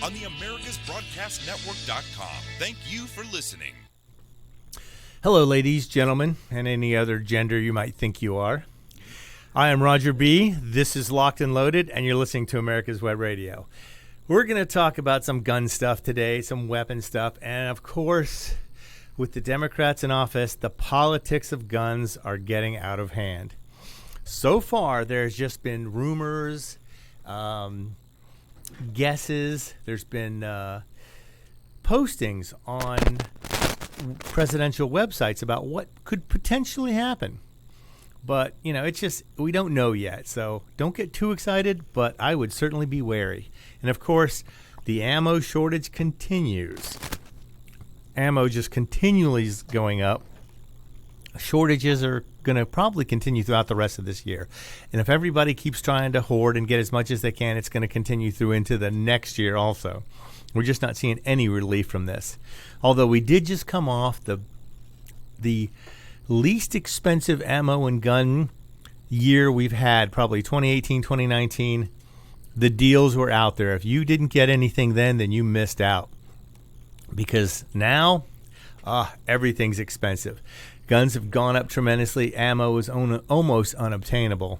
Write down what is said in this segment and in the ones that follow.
on the AmericasBroadcastNetwork.com. Thank you for listening. Hello, ladies, gentlemen, and any other gender you might think you are. I am Roger B. This is Locked and Loaded, and you're listening to America's Web Radio. We're going to talk about some gun stuff today, some weapon stuff, and of course, with the Democrats in office, the politics of guns are getting out of hand. So far, there's just been rumors, guesses. There's been postings on presidential websites about what could potentially happen. But, you know, it's just, we don't know yet. So don't get too excited, but I would certainly be wary. And of course, the ammo shortage continues. Ammo just continually is going up. Shortages are going to probably continue throughout the rest of this year. And if everybody keeps trying to hoard and get as much as they can, it's going to continue through into the next year also. We're just not seeing any relief from this. Although we did just come off the least expensive ammo and gun year we've had, probably 2018, 2019. The deals were out there. If you didn't get anything then you missed out. Because now, everything's expensive. Guns have gone up tremendously. Ammo is almost unobtainable.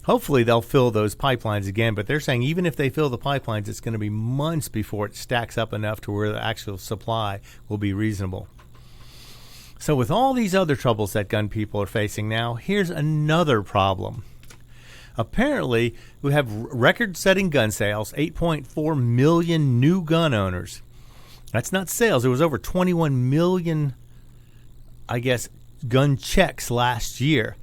Hopefully they'll fill those pipelines again, but they're saying even if they fill the pipelines, it's going to be months before it stacks up enough to where the actual supply will be reasonable. So with all these other troubles that gun people are facing now, here's another problem. Apparently, we have record-setting gun sales, 8.4 million new gun owners. That's not sales. There was over 21 million, gun checks last year,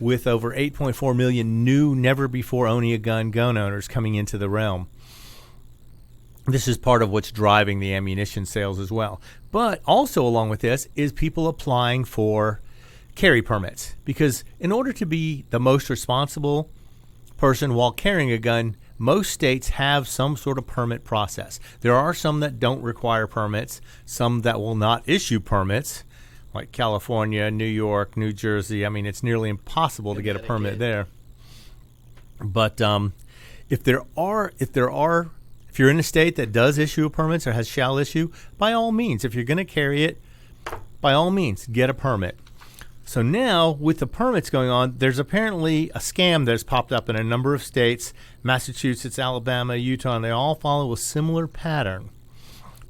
with over 8.4 million new, never-before-owning-a-gun gun owners coming into the realm. This is part of what's driving the ammunition sales as well. But also along with this is people applying for carry permits. Because in order to be the most responsible person while carrying a gun, most states have some sort of permit process. There are some that don't require permits, some that will not issue permits, like California, New York, New Jersey. I mean, it's nearly impossible to get a permit there. But if you're in a state that does issue permits or has shall issue, by all means, if you're going to carry it, by all means, get a permit. So now, with the permits going on, there's apparently a scam that's popped up in a number of states, Massachusetts, Alabama, Utah, and they all follow a similar pattern.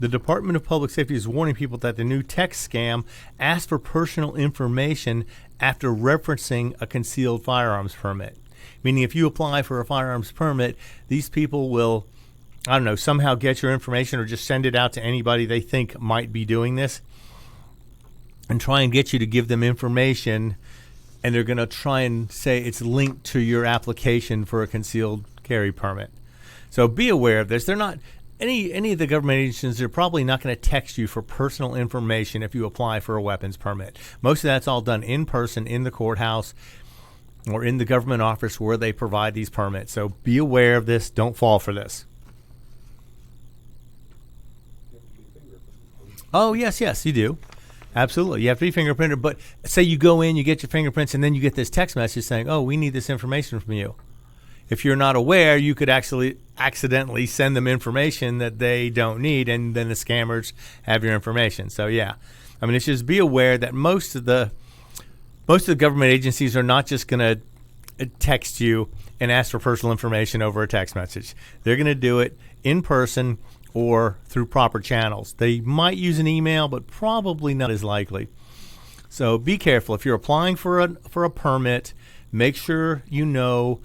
The Department of Public Safety is warning people that the new text scam asks for personal information after referencing a concealed firearms permit. Meaning if you apply for a firearms permit, these people will, somehow get your information or just send it out to anybody they think might be doing this and try and get you to give them information, and they're going to try and say it's linked to your application for a concealed carry permit. So be aware of this. They're not... Any of the government agencies are probably not going to text you for personal information if you apply for a weapons permit. Most of that's all done in person in the courthouse or in the government office where they provide these permits. So be aware of this. Don't fall for this. Oh, yes, you do. Absolutely. You have to be fingerprinted. But say you go in, you get your fingerprints, and then you get this text message saying, we need this information from you. If you're not aware, you could actually accidentally send them information that they don't need, and then the scammers have your information. So, yeah. It's just be aware that most of the government agencies are not just going to text you and ask for personal information over a text message. They're going to do it in person or through proper channels. They might use an email, but probably not as likely. So be careful. If you're applying for a permit, make sure you know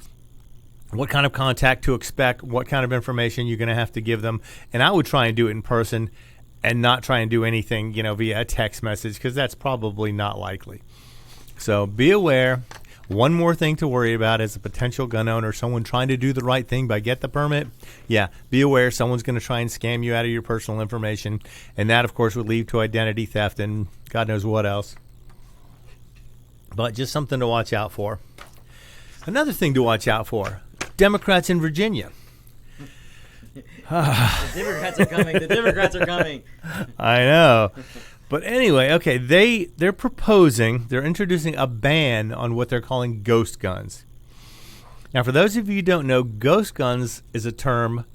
what kind of contact to expect, what kind of information you're going to have to give them. And I would try and do it in person and not try and do anything, via a text message, because that's probably not likely. So be aware. One more thing to worry about as a potential gun owner, someone trying to do the right thing by get the permit. Yeah, be aware someone's going to try and scam you out of your personal information. And that, of course, would lead to identity theft and God knows what else. But just something to watch out for. Another thing to watch out for. Democrats in Virginia. The Democrats are coming. The Democrats are coming. I know. But anyway, okay, they're introducing a ban on what they're calling ghost guns. Now, for those of you who don't know, ghost guns is a term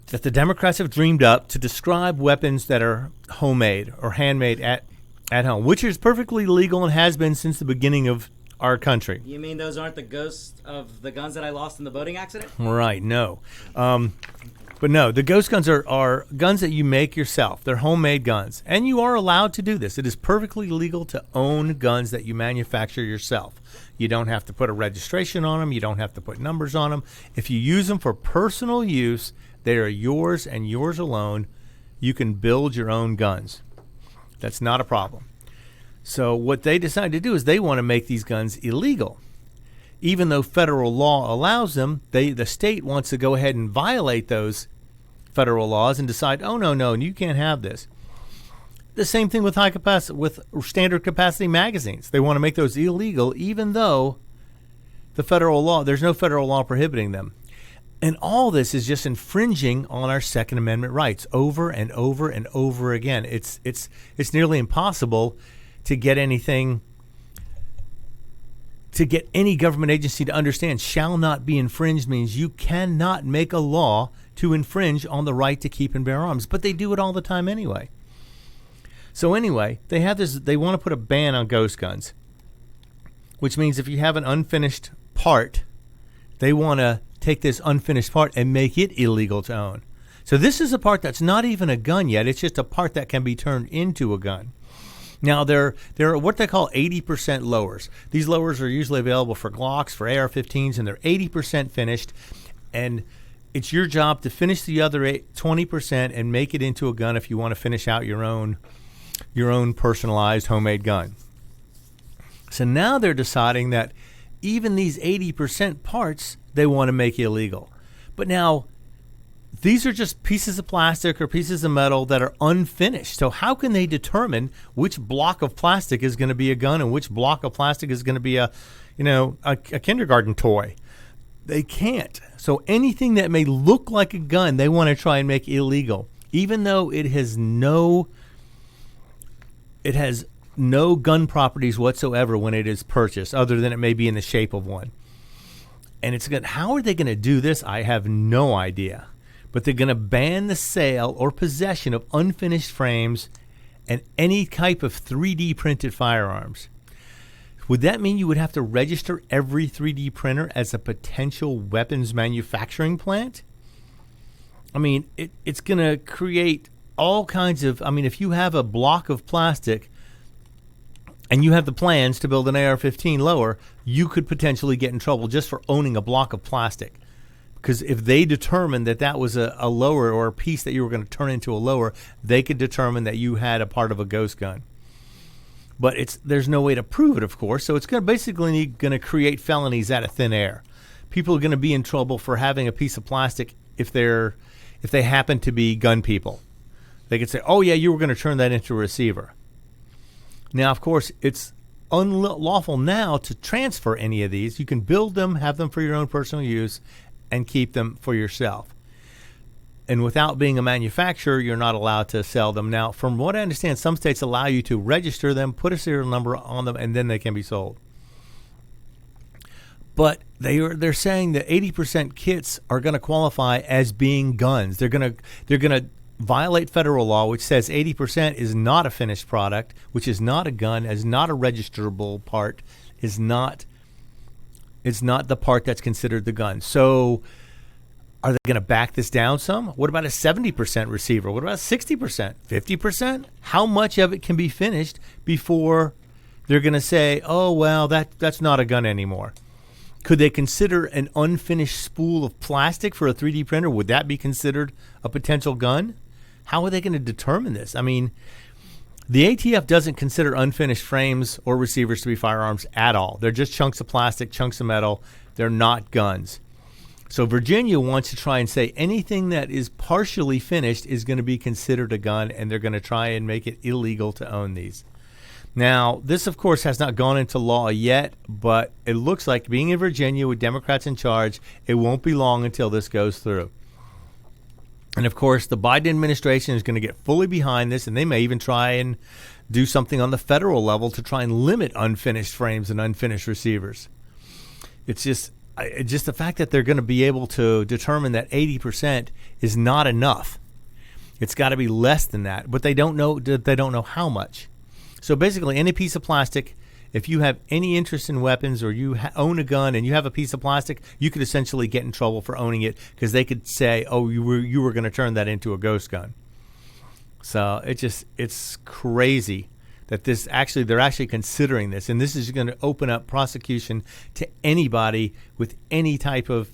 that the Democrats have dreamed up to describe weapons that are homemade or handmade at home, which is perfectly legal and has been since the beginning of our country. You mean those aren't the ghosts of the guns that I lost in the boating accident? Right, no. But no, the ghost guns are guns that you make yourself. They're homemade guns. And you are allowed to do this. It is perfectly legal to own guns that you manufacture yourself. You don't have to put a registration on them. You don't have to put numbers on them. If you use them for personal use, they are yours and yours alone. You can build your own guns. That's not a problem. So what they decided to do is they want to make these guns illegal. Even though federal law allows them, the state wants to go ahead and violate those federal laws and decide, oh, no, you can't have this. The same thing with with standard capacity magazines. They want to make those illegal, even though there's no federal law prohibiting them. And all this is just infringing on our Second Amendment rights over and over and over again. It's nearly impossible to get any government agency to understand shall not be infringed means you cannot make a law to infringe on the right to keep and bear arms. But they do it all the time anyway. So anyway, they want to put a ban on ghost guns, which means if you have an unfinished part, they want to take this unfinished part and make it illegal to own. So this is a part that's not even a gun yet. It's just a part that can be turned into a gun. Now, there are what they call 80% lowers. These lowers are usually available for Glocks, for AR-15s, and they're 80% finished. And it's your job to finish the other 20% and make it into a gun if you want to finish out your own personalized homemade gun. So now they're deciding that even these 80% parts they want to make illegal. But now, these are just pieces of plastic or pieces of metal that are unfinished. So how can they determine which block of plastic is going to be a gun and which block of plastic is going to be a kindergarten toy? They can't. So anything that may look like a gun, they want to try and make illegal, even though it has no gun properties whatsoever when it is purchased, other than it may be in the shape of one. And it's good. How are they going to do this? I have no idea. But they're going to ban the sale or possession of unfinished frames and any type of 3D printed firearms. Would that mean you would have to register every 3D printer as a potential weapons manufacturing plant? I mean, it's going to create all kinds of... I mean, if you have a block of plastic and you have the plans to build an AR-15 lower, you could potentially get in trouble just for owning a block of plastic. Because if they determined that was a lower or a piece that you were going to turn into a lower, they could determine that you had a part of a ghost gun. But there's no way to prove it, of course. So it's basically going to create felonies out of thin air. People are going to be in trouble for having a piece of plastic if they happen to be gun people. They could say, "Oh yeah, you were going to turn that into a receiver." Now, of course, it's unlawful now to transfer any of these. You can build them, have them for your own personal use, and keep them for yourself. And without being a manufacturer, you're not allowed to sell them. Now, from what I understand, some states allow you to register them, put a serial number on them, and then they can be sold. But they're saying that 80% kits are going to qualify as being guns. They're going to violate federal law, which says 80% is not a finished product, which is not a gun, is not a registerable part, is not the part that's considered the gun. So are they going to back this down some? What about a 70% receiver? What about 60%? 50%? How much of it can be finished before they're going to say, oh, well, that's not a gun anymore? Could they consider an unfinished spool of plastic for a 3D printer? Would that be considered a potential gun? How are they going to determine this? I mean, the ATF doesn't consider unfinished frames or receivers to be firearms at all. They're just chunks of plastic, chunks of metal. They're not guns. So Virginia wants to try and say anything that is partially finished is going to be considered a gun, and they're going to try and make it illegal to own these. Now, this, of course, has not gone into law yet, but it looks like, being in Virginia with Democrats in charge, it won't be long until this goes through. And, of course, the Biden administration is going to get fully behind this, and they may even try and do something on the federal level to try and limit unfinished frames and unfinished receivers. It's just, just the fact that they're going to be able to determine that 80% is not enough. It's got to be less than that, but they don't know how much. So basically, any piece of plastic, if you have any interest in weapons or you own a gun and you have a piece of plastic, you could essentially get in trouble for owning it because they could say, "Oh, you were going to turn that into a ghost gun." So it's crazy that they're actually considering this, and this is going to open up prosecution to anybody with any type of,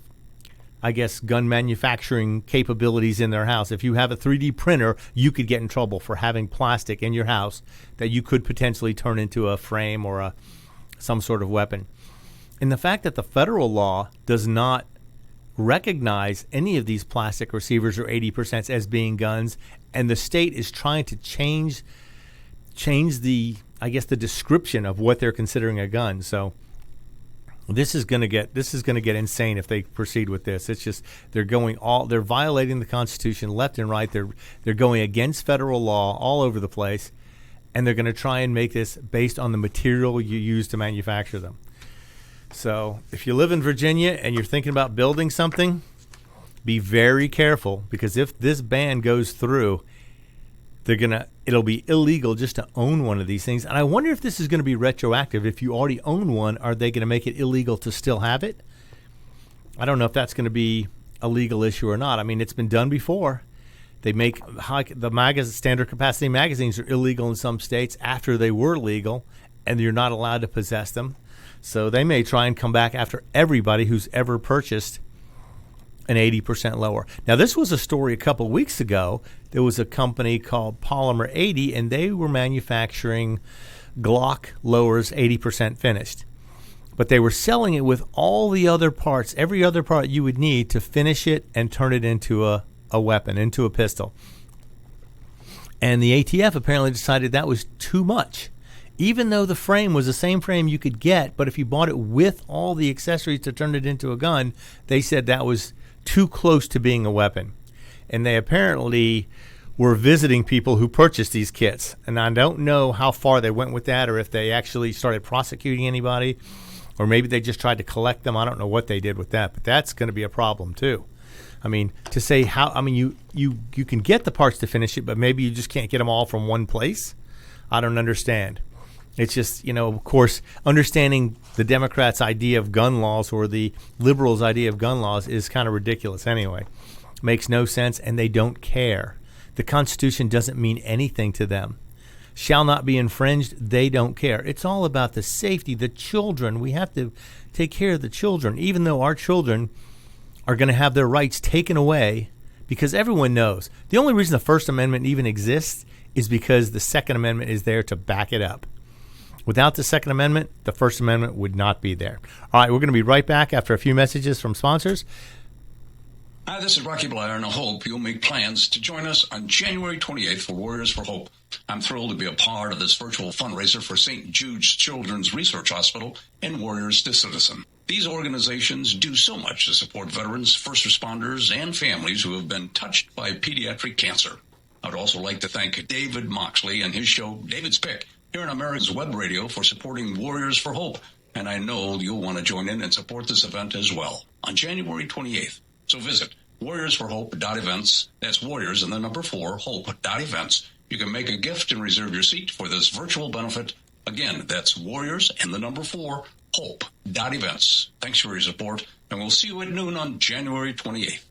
I guess, gun manufacturing capabilities in their house. If you have a 3D printer, you could get in trouble for having plastic in your house that you could potentially turn into a frame or some sort of weapon. And the fact that the federal law does not recognize any of these plastic receivers or 80% as being guns, and the state is trying to change the, I guess, the description of what they're considering a gun. So this is going to get insane if they proceed with this. It's just they're violating the Constitution left and right. They're going against federal law all over the place, and they're going to try and make this based on the material you use to manufacture them. So if you live in Virginia and you're thinking about building something, be very careful, because if this ban goes through, it'll be illegal just to own one of these things. And I wonder if this is going to be retroactive. If you already own one, are they going to make it illegal to still have it? I don't know if that's going to be a legal issue or not. I mean, it's been done before. They make the standard capacity magazines are illegal in some states after they were legal, and you're not allowed to possess them. So they may try and come back after everybody who's ever purchased an 80% lower. Now, this was a story a couple of weeks ago. There was a company called Polymer 80, and they were manufacturing Glock lowers 80% finished. But they were selling it with all the other parts, every other part you would need to finish it and turn it into a weapon, into a pistol. And the ATF apparently decided that was too much. Even though the frame was the same frame you could get, but if you bought it with all the accessories to turn it into a gun, they said that was too close to being a weapon. And they apparently were visiting people who purchased these kits. And I don't know how far they went with that, or if they actually started prosecuting anybody, or maybe they just tried to collect them. I don't know what they did with that, but that's going to be a problem too. I mean, to say you can get the parts to finish it, but maybe you just can't get them all from one place. I don't understand. It's just, of course, understanding the Democrats' idea of gun laws or the liberals' idea of gun laws is kind of ridiculous anyway. Makes no sense, and they don't care. The Constitution doesn't mean anything to them. Shall not be infringed, they don't care. It's all about the safety, the children. We have to take care of the children, even though our children are going to have their rights taken away, because everyone knows. The only reason the First Amendment even exists is because the Second Amendment is there to back it up. Without the Second Amendment, the First Amendment would not be there. All right, we're going to be right back after a few messages from sponsors. Hi, this is Rocky Blyer, and I hope you'll make plans to join us on January 28th for Warriors for Hope. I'm thrilled to be a part of this virtual fundraiser for St. Jude's Children's Research Hospital and Warriors to Citizen. These organizations do so much to support veterans, first responders, and families who have been touched by pediatric cancer. I'd also like to thank David Moxley and his show, David's Pick, here on America's Web Radio for supporting Warriors for Hope. And I know you'll want to join in and support this event as well on January 28th. So visit warriorsforhope.events. That's warriors and the number 4, hope.events. You can make a gift and reserve your seat for this virtual benefit. Again, that's warriors and the number 4, hope.events. Thanks for your support, and we'll see you at noon on January 28th.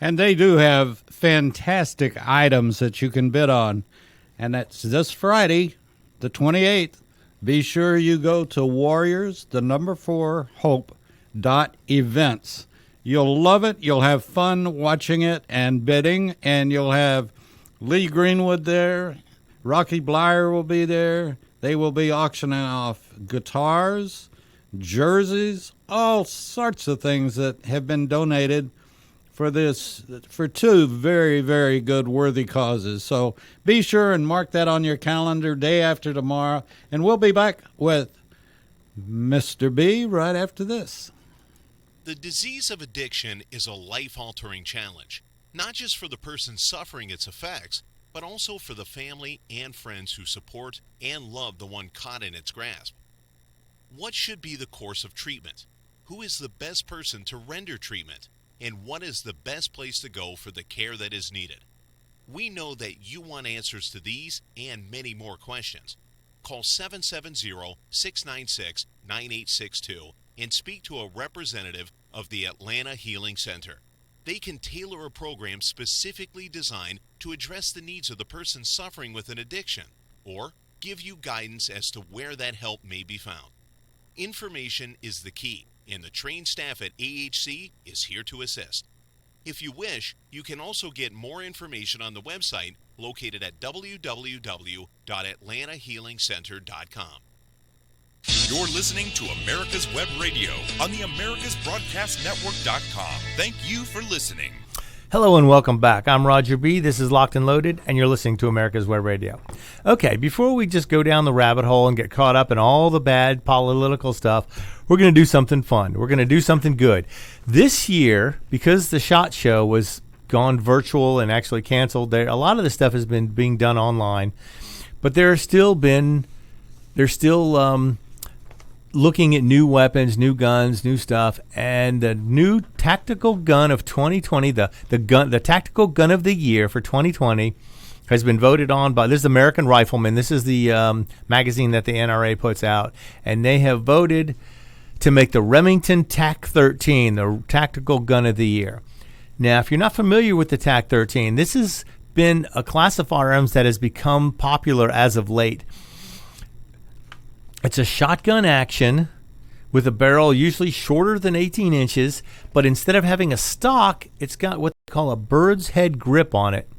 And they do have fantastic items that you can bid on. And that's this Friday, the 28th. Be sure you go to warriors, the number 4, hope.events. You'll love it. You'll have fun watching it and bidding. And you'll have Lee Greenwood there. Rocky Blyer will be there. They will be auctioning off guitars, jerseys, all sorts of things that have been donated for 2 very, very good worthy causes. So be sure and mark that on your calendar day after tomorrow. And we'll be back with Mr. B right after this. The disease of addiction is a life-altering challenge, not just for the person suffering its effects, but also for the family and friends who support and love the one caught in its grasp. What should be the course of treatment? who is the best person to render treatment, and what is the best place to go for the care that is needed. We know that you want answers to these and many more questions. Call 770-696-9862 and speak to a representative of the Atlanta Healing Center. They can tailor a program specifically designed to address the needs of the person suffering with an addiction, or give you guidance as to where that help may be found. Information is the key, and the trained staff at AHC is here to assist. If you wish, you can also get more information on the website located at www.atlantahealingcenter.com. You're listening to America's Web Radio on the AmericasBroadcastNetwork.com. Thank you for listening. Hello and welcome back. I'm Roger B. This is Locked and Loaded, and you're listening to America's Web Radio. Okay, before we just go down the rabbit hole and get caught up in all the bad political stuff, we're going to do something fun. We're going to do something good. This year, because the SHOT Show was gone virtual and actually canceled, a lot of the stuff has been being done online, but there's still looking at new weapons, new guns, new stuff, and the new tactical gun of 2020, the tactical gun of the year for 2020 has been voted on by, this is American Rifleman. This is the magazine that the NRA puts out, and they have voted to make the Remington TAC-13 the tactical gun of the year. Now, if you're not familiar with the TAC-13, this has been a class of firearms that has become popular as of late. It's a shotgun action with a barrel usually shorter than 18 inches, but instead of having a stock, it's got what they call a bird's head grip on it.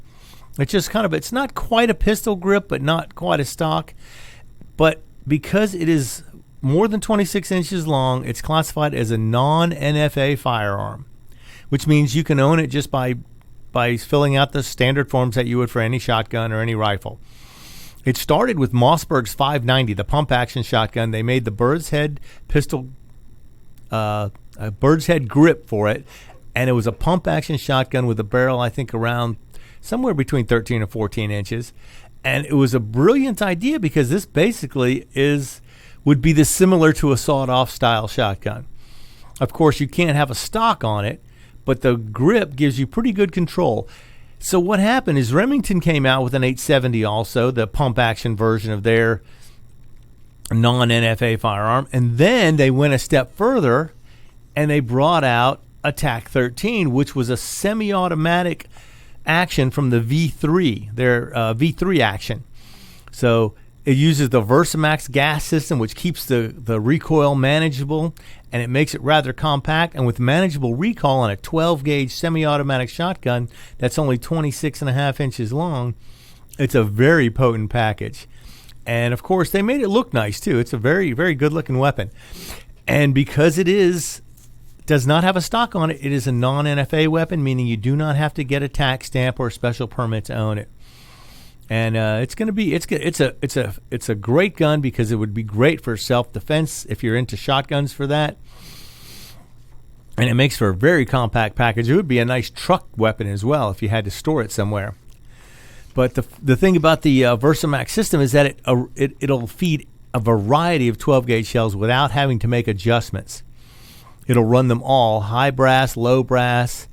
It's just it's not quite a pistol grip, but not quite a stock. But because it is more than 26 inches long, it's classified as a non-NFA firearm, which means you can own it just by filling out the standard forms that you would for any shotgun or any rifle. It started with Mossberg's 590, the pump-action shotgun. They made the bird's head pistol, a bird's head grip for it, and it was a pump-action shotgun with a barrel, I think, around somewhere between 13 and 14 inches. And it was a brilliant idea because this basically would be similar to a sawed-off style shotgun. Of course, you can't have a stock on it, but the grip gives you pretty good control. So what happened is Remington came out with an 870 also, the pump-action version of their non-NFA firearm, and then they went a step further and they brought out a TAC-13, which was a semi-automatic action from the V3, their V3 action. So it uses the Versamax gas system, which keeps the recoil manageable, and it makes it rather compact. And with manageable recoil on a 12-gauge semi-automatic shotgun that's only 26.5 inches long, it's a very potent package. And, of course, they made it look nice, too. It's a very, very good-looking weapon. And because it does not have a stock on it, it is a non-NFA weapon, meaning you do not have to get a tax stamp or a special permit to own it. And it's a great gun because it would be great for self-defense if you're into shotguns for that. And it makes for a very compact package. It would be a nice truck weapon as well if you had to store it somewhere. But the thing about the Versamax system is that it'll feed a variety of 12-gauge shells without having to make adjustments. It'll run them all, high brass, low brass,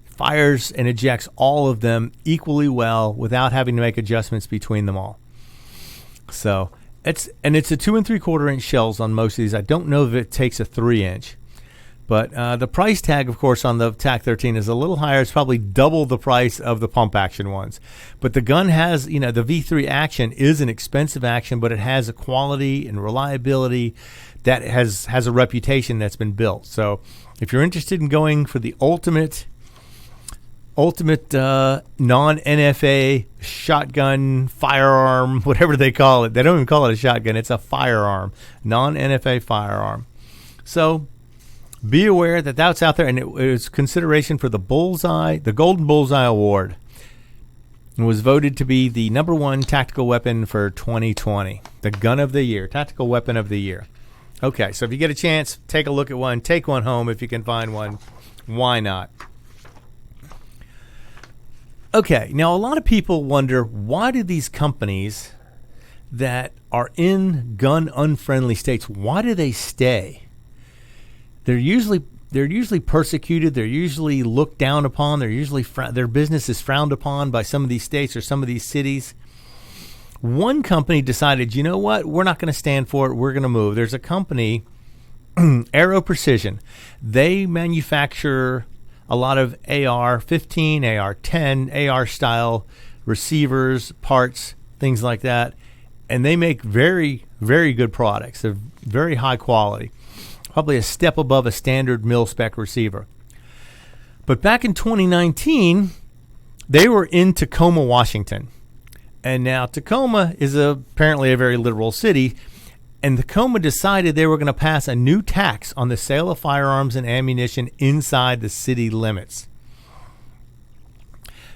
fires and ejects all of them equally well without having to make adjustments between them all. So it's a 2 3/4 inch shells on most of these. I don't know if it takes a 3-inch, but the price tag, of course, on the TAC-13 is a little higher. It's probably double the price of the pump action ones. But the gun has, the V3 action is an expensive action, but it has a quality and reliability that has a reputation that's been built. So if you're interested in going for the ultimate non-NFA shotgun firearm, whatever they call it. They don't even call it a shotgun. It's a firearm, non-NFA firearm. So be aware that that's out there, and it was consideration for the Golden Bullseye Award. It was voted to be the #1 tactical weapon for 2020, the gun of the year, tactical weapon of the year. Okay, so if you get a chance, take a look at one. Take one home if you can find one. Why not? Okay, now a lot of people wonder, why do these companies that are in gun-unfriendly states, why do they stay? they're usually persecuted. They're usually looked down upon. They're usually their business is frowned upon by some of these states or some of these cities. One company decided, you know what? We're not going to stand for it. We're going to move. There's a company, Aero Precision. They manufacture a lot of AR-15, AR-10, AR-style receivers, parts, things like that. And they make very, very good products. They're very high quality. Probably a step above a standard mil-spec receiver. But back in 2019, they were in Tacoma, Washington. And now Tacoma is apparently a very liberal city. And Tacoma decided they were going to pass a new tax on the sale of firearms and ammunition inside the city limits.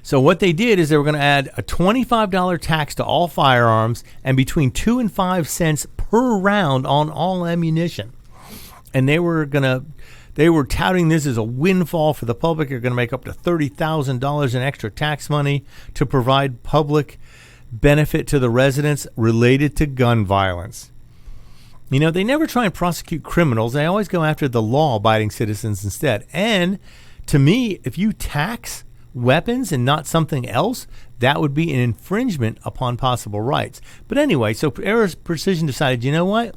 So what they did is they were going to add a $25 tax to all firearms and between 2 and 5 cents per round on all ammunition. And they were touting this as a windfall for the public. They're going to make up to $30,000 in extra tax money to provide public benefit to the residents related to gun violence. You know, they never try and prosecute criminals. They always go after the law-abiding citizens instead. And to me, if you tax weapons and not something else, that would be an infringement upon possible rights. But anyway, so Aero Precision decided, you know what?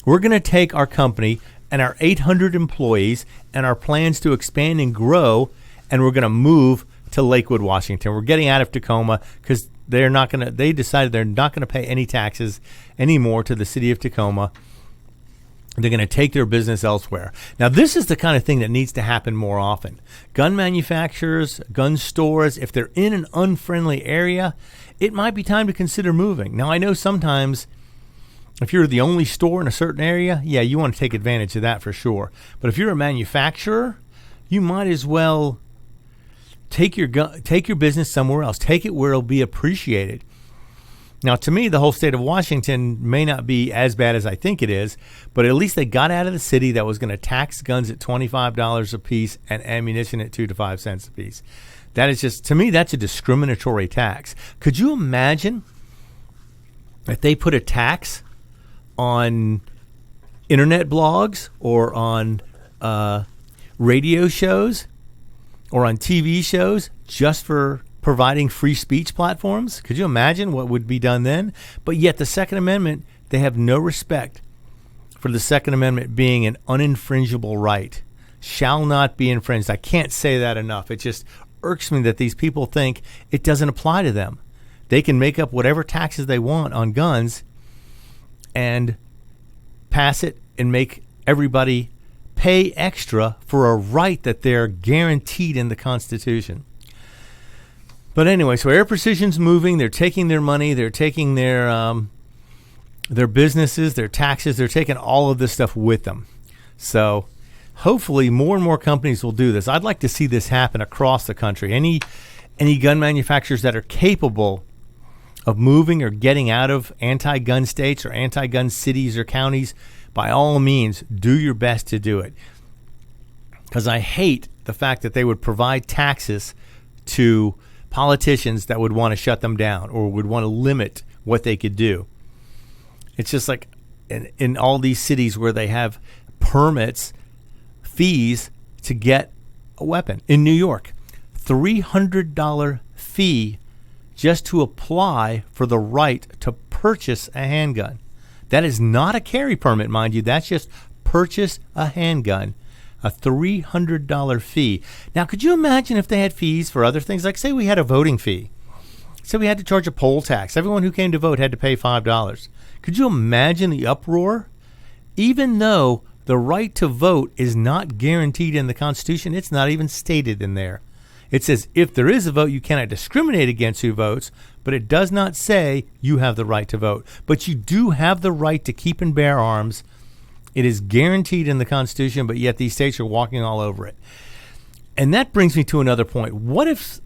We're going to take our company and our 800 employees and our plans to expand and grow, and we're going to move to Lakewood, Washington. We're getting out of Tacoma because they decided they're not going to pay any taxes anymore to the city of Tacoma. They're going to take their business elsewhere. Now, this is the kind of thing that needs to happen more often. Gun manufacturers, gun stores, if they're in an unfriendly area, it might be time to consider moving. Now, I know sometimes if you're the only store in a certain area, yeah, you want to take advantage of that for sure. But if you're a manufacturer, you might as well take your business somewhere else. Take it where it'll be appreciated. Now, to me, the whole state of Washington may not be as bad as I think it is, but at least they got out of the city that was going to tax guns at $25 a piece and ammunition at 2 to 5 cents a piece. That is just, to me, that's a discriminatory tax. Could you imagine if they put a tax on internet blogs or on radio shows or on TV shows just for providing free speech platforms? Could you imagine what would be done then? But yet the Second Amendment, they have no respect for the Second Amendment being an uninfringible right. Shall not be infringed. I can't say that enough. It just irks me that these people think it doesn't apply to them. They can make up whatever taxes they want on guns and pass it and make everybody pay extra for a right that they're guaranteed in the Constitution. But anyway, so Aero Precision's moving. They're taking their money. They're taking their businesses, their taxes. They're taking all of this stuff with them. So hopefully more and more companies will do this. I'd like to see this happen across the country. Any gun manufacturers that are capable of moving or getting out of anti-gun states or anti-gun cities or counties, by all means, do your best to do it. Because I hate the fact that they would provide taxes to politicians that would want to shut them down or would want to limit what they could do. It's just like in all these cities where they have permits, fees to get a weapon. In New York, $300 fee just to apply for the right to purchase a handgun. That is not a carry permit, mind you. That's just purchase a handgun. A $300 fee. Now, could you imagine if they had fees for other things? Like, say we had a voting fee. Say we had to charge a poll tax. Everyone who came to vote had to pay $5. Could you imagine the uproar? Even though the right to vote is not guaranteed in the Constitution, it's not even stated in there. It says if there is a vote, you cannot discriminate against who votes, but it does not say you have the right to vote. But you do have the right to keep and bear arms. It is guaranteed in the Constitution, but yet these states are walking all over it. And that brings me to another point. What if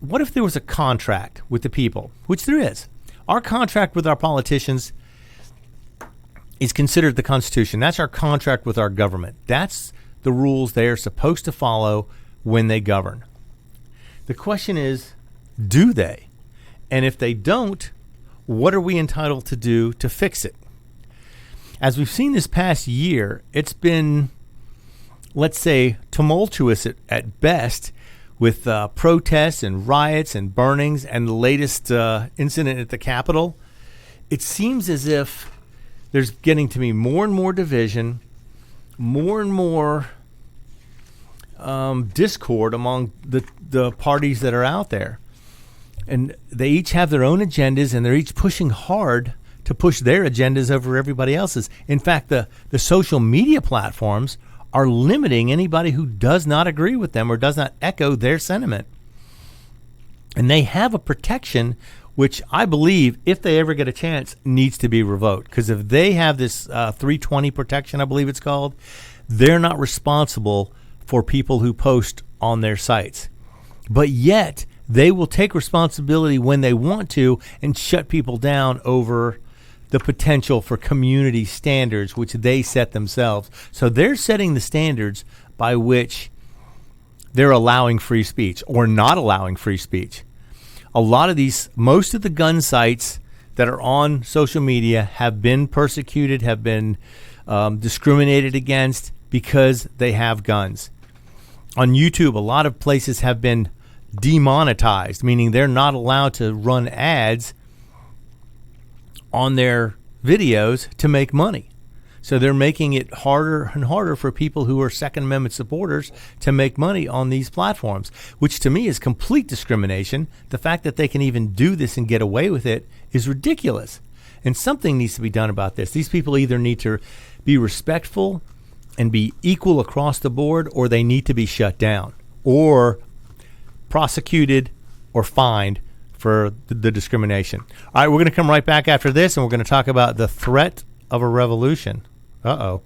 there was a contract with the people, which there is? Our contract with our politicians is considered the Constitution. That's our contract with our government. That's the rules they are supposed to follow when they govern. The question is, do they? And if they don't, what are we entitled to do to fix it? As we've seen this past year, it's been let's say, tumultuous at best, with protests and riots and burnings and the latest incident at the Capitol, it seems as if there's getting to be more and more division, more and more discord among the parties that are out there. And they each have their own agendas, and they're each pushing hard to push their agendas over everybody else's. In fact, the social media platforms are limiting anybody who does not agree with them or does not echo their sentiment. And they have a protection which I believe, if they ever get a chance, needs to be revoked. Because if they have this 320 protection, I believe it's called, they're not responsible for people who post on their sites. But yet, they will take responsibility when they want to and shut people down over the potential for community standards, which they set themselves. So they're setting the standards by which they're allowing free speech or not allowing free speech. A lot of most of the gun sites that are on social media have been persecuted, have been discriminated against because they have guns. On YouTube, a lot of places have been demonetized, meaning they're not allowed to run ads on their videos to make money. So they're making it harder and harder for people who are Second Amendment supporters to make money on these platforms, which to me is complete discrimination. The fact that they can even do this and get away with it is ridiculous. And something needs to be done about this. These people either need to be respectful and be equal across the board, or they need to be shut down or prosecuted or fined for the discrimination. All right, we're going to come right back after this, and we're going to talk about the threat of a revolution. Uh-oh.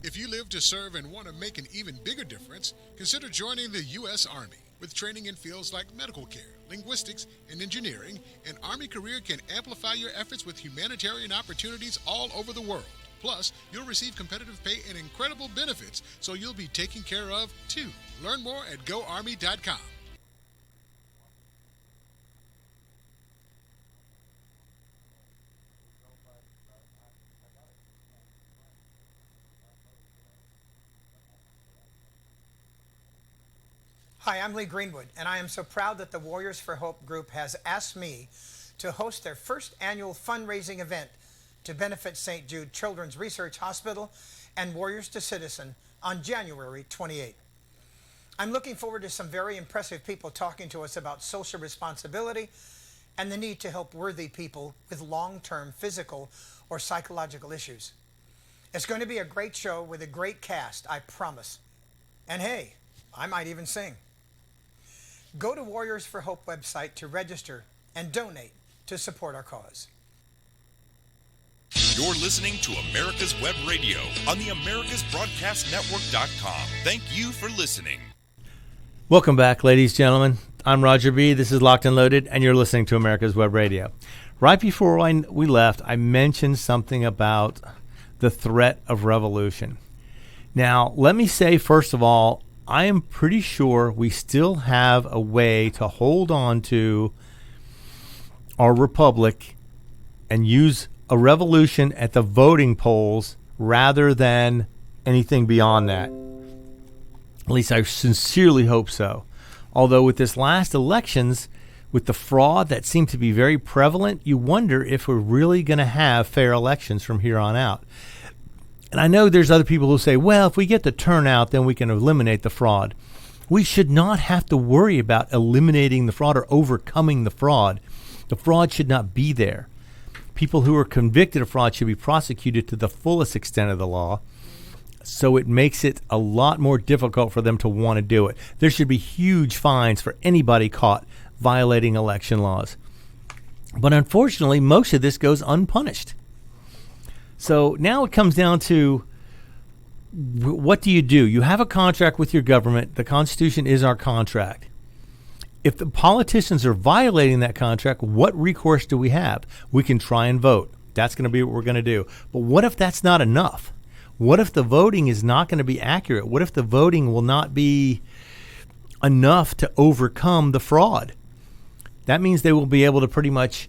If you live to serve and want to make an even bigger difference, consider joining the U.S. Army. With training in fields like medical care, linguistics, and engineering, an Army career can amplify your efforts with humanitarian opportunities all over the world. Plus, you'll receive competitive pay and incredible benefits, so you'll be taken care of, too. Learn more at GoArmy.com. Hi, I'm Lee Greenwood, and I am so proud that the Warriors for Hope group has asked me to host their first annual fundraising event to benefit St. Jude Children's Research Hospital and Warriors to Citizen on January 28. I'm looking forward to some very impressive people talking to us about social responsibility and the need to help worthy people with long-term physical or psychological issues. It's going to be a great show with a great cast, I promise. And hey, I might even sing. Go to Warriors for Hope website to register and donate to support our cause. You're listening to America's Web Radio on the AmericasBroadcastNetwork.com. Thank you for listening. Welcome back, ladies and gentlemen. I'm Roger B. This is Locked and Loaded, and you're listening to America's Web Radio. Right before we left, I mentioned something about the threat of revolution. Now, let me say, first of all, I am pretty sure we still have a way to hold on to our republic and use a revolution at the voting polls rather than anything beyond that. At least I sincerely hope so. Although with this last elections, with the fraud that seemed to be very prevalent, you wonder if we're really going to have fair elections from here on out. And I know there's other people who say, well, if we get the turnout, then we can eliminate the fraud. We should not have to worry about eliminating the fraud or overcoming the fraud. The fraud should not be there. People who are convicted of fraud should be prosecuted to the fullest extent of the law, so it makes it a lot more difficult for them to want to do it. There should be huge fines for anybody caught violating election laws. But unfortunately, most of this goes unpunished. So now it comes down to, what do? You have a contract with your government. The Constitution is our contract. If the politicians are violating that contract, what recourse do we have? We can try and vote. That's going to be what we're going to do. But what if that's not enough? What if the voting is not going to be accurate? What if the voting will not be enough to overcome the fraud? That means they will be able to pretty much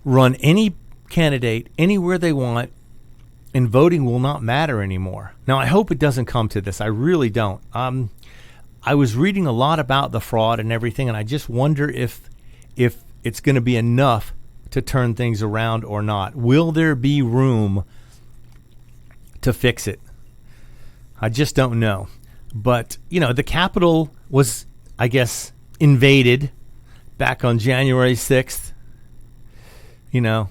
run any candidate anywhere they want and voting will not matter anymore. Now, I hope it doesn't come to this. I really don't. I was reading a lot about the fraud and everything, and I just wonder if it's going to be enough to turn things around or not. Will there be room to fix it? I just don't know. But, the Capitol was, I guess, invaded back on January 6th. Well,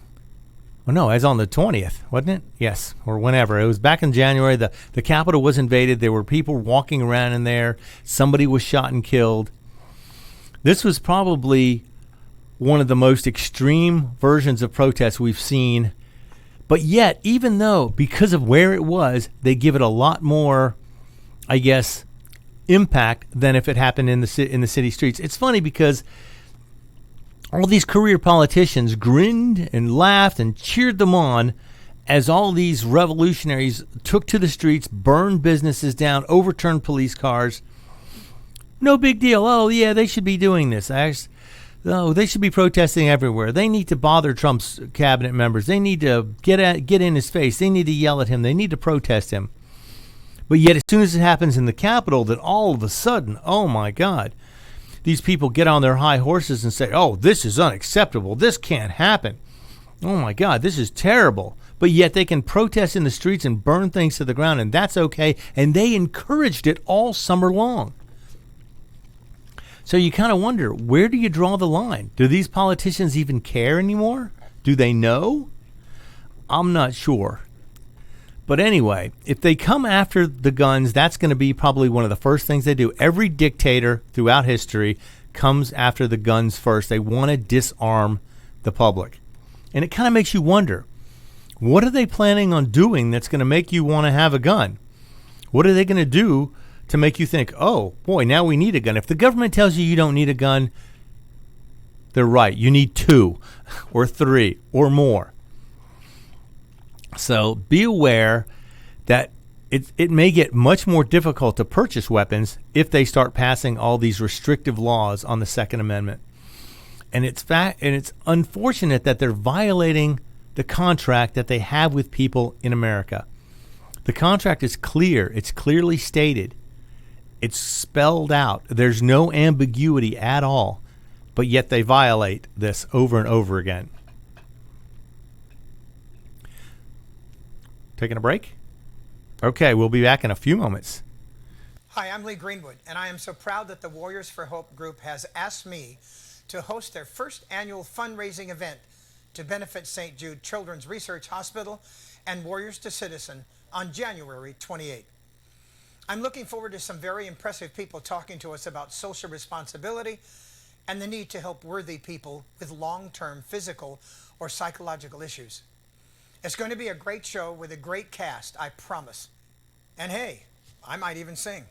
no, it was on the 20th, wasn't it? Yes, or whenever. It was back in January. The Capitol was invaded. There were people walking around in there. Somebody was shot and killed. This was probably one of the most extreme versions of protests we've seen. But yet, even though, because of where it was, they give it a lot more, I guess, impact than if it happened in the city streets. It's funny because all these career politicians grinned and laughed and cheered them on as all these revolutionaries took to the streets, burned businesses down, overturned police cars. No big deal. Oh, yeah, they should be doing this. They should be protesting everywhere. They need to bother Trump's cabinet members. They need to get in his face. They need to yell at him. They need to protest him. But yet, as soon as it happens in the Capitol, then all of a sudden, oh my God, these people get on their high horses and say, oh, this is unacceptable. This can't happen. Oh my God, this is terrible. But yet they can protest in the streets and burn things to the ground, and that's okay. And they encouraged it all summer long. So you kind of wonder, where do you draw the line? Do these politicians even care anymore? Do they know? I'm not sure. But anyway, if they come after the guns, that's going to be probably one of the first things they do. Every dictator throughout history comes after the guns first. They want to disarm the public. And it kind of makes you wonder, what are they planning on doing that's going to make you want to have a gun? What are they going to do to make you think, oh, boy, now we need a gun? If the government tells you you don't need a gun, they're right. You need 2 or 3 or more. So be aware that it may get much more difficult to purchase weapons if they start passing all these restrictive laws on the Second Amendment. And it's unfortunate that they're violating the contract that they have with people in America. The contract is clear. It's clearly stated. It's spelled out. There's no ambiguity at all. But yet they violate this over and over again. Taking a break? Okay, we'll be back in a few moments. Hi, I'm Lee Greenwood, and I am so proud that the Warriors for Hope group has asked me to host their first annual fundraising event to benefit St. Jude Children's Research Hospital and Warriors to Citizen on January 28. I'm looking forward to some very impressive people talking to us about social responsibility and the need to help worthy people with long-term physical or psychological issues. It's going to be a great show with a great cast, I promise. And hey, I might even sing.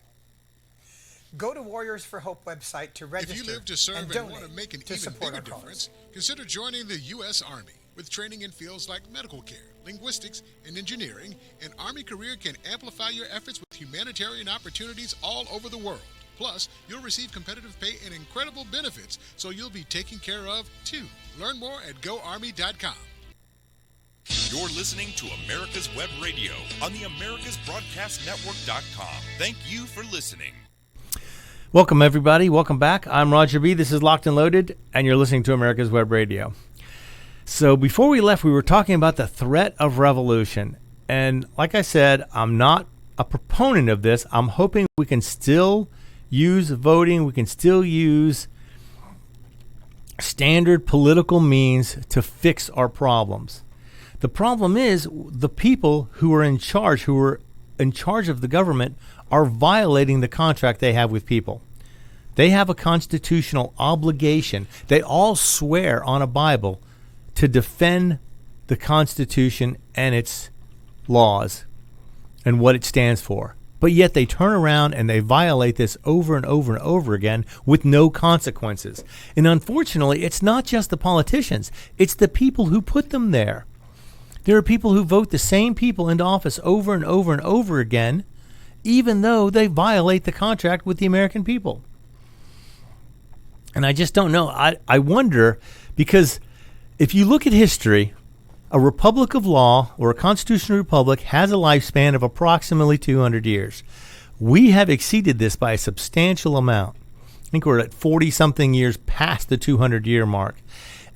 Go to Warriors for Hope website to register. If you live to serve and donate want to make an to even support bigger our cause. difference, consider joining the U.S. Army. With training in fields like medical care, linguistics, and engineering, an Army career can amplify your efforts with humanitarian opportunities all over the world. Plus, you'll receive competitive pay and incredible benefits, so you'll be taken care of, too. Learn more at GoArmy.com. You're listening to America's Web Radio on the AmericasBroadcastNetwork.com. Thank you for listening. Welcome, everybody. Welcome back. I'm Roger B. This is Locked and Loaded, and you're listening to America's Web Radio. So before we left, we were talking about the threat of revolution. And like I said, I'm not a proponent of this. I'm hoping we can still use voting. We can still use standard political means to fix our problems. The problem is the people who are in charge of the government, are violating the contract they have with people. They have a constitutional obligation. They all swear on a Bible to defend the Constitution and its laws and what it stands for. But yet they turn around and they violate this over and over and over again with no consequences. And unfortunately, it's not just the politicians. It's the people who put them there. There are people who vote the same people into office over and over and over again, even though they violate the contract with the American people. And I just don't know. I wonder, because if you look at history, A republic of law, or a constitutional republic, has a lifespan of approximately 200 years. We have exceeded this by a substantial amount. I think we're at 40-something years past the 200-year mark.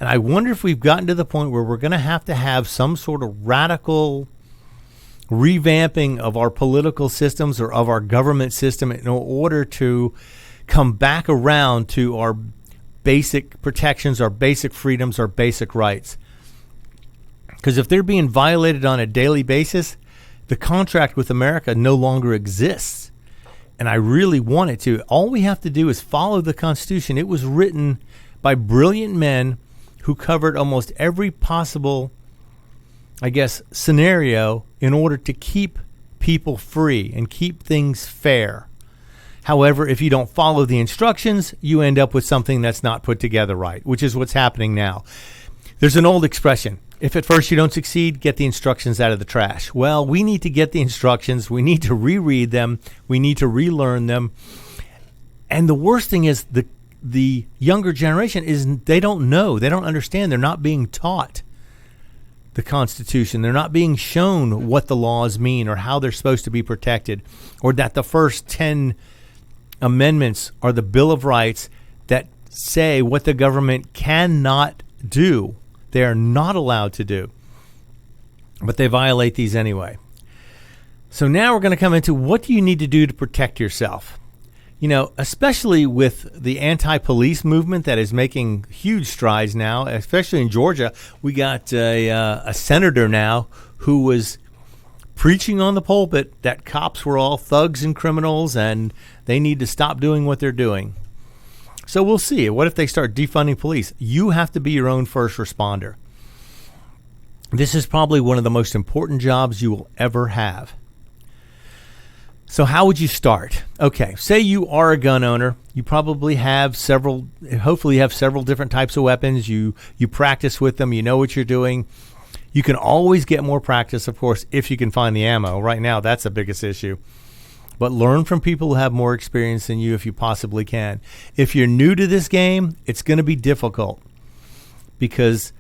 And I wonder if we've gotten to the point where we're going to have some sort of radical revamping of our political systems or of our government system in order to come back around to our basic protections, our basic freedoms, our basic rights. Because if they're being violated on a daily basis, the contract with America no longer exists. And I really want it to. All we have to do is follow the Constitution. It was written by brilliant men who covered almost every possible, scenario in order to keep people free and keep things fair. However, if you don't follow the instructions, you end up with something that's not put together right, which is what's happening now. There's an old expression: if at first you don't succeed, get the instructions out of the trash. Well, we need to get the instructions. We need to reread them. We need to relearn them. And the worst thing is the younger generation is they don't know. They don't understand. They're not being taught the Constitution. They're not being shown what the laws mean or how they're supposed to be protected, or that the first 10 amendments are the Bill of Rights that say what the government cannot do. They are not allowed to do. But they violate these anyway. So now we're going to come into what do you need to do to protect yourself? You know, especially with the anti-police movement that is making huge strides now, especially in Georgia. We got a senator now who was preaching on the pulpit that cops were all thugs and criminals and they need to stop doing what they're doing. So we'll see. What if they start defunding police? You have to be your own first responder. This is probably one of the most important jobs you will ever have. So how would you start? Okay, say you are a gun owner. You probably have hopefully you have several different types of weapons. You practice with them. You know what you're doing. You can always get more practice, of course, if you can find the ammo. Right now, that's the biggest issue. But learn from people who have more experience than you if you possibly can. If you're new to this game, it's going to be difficult because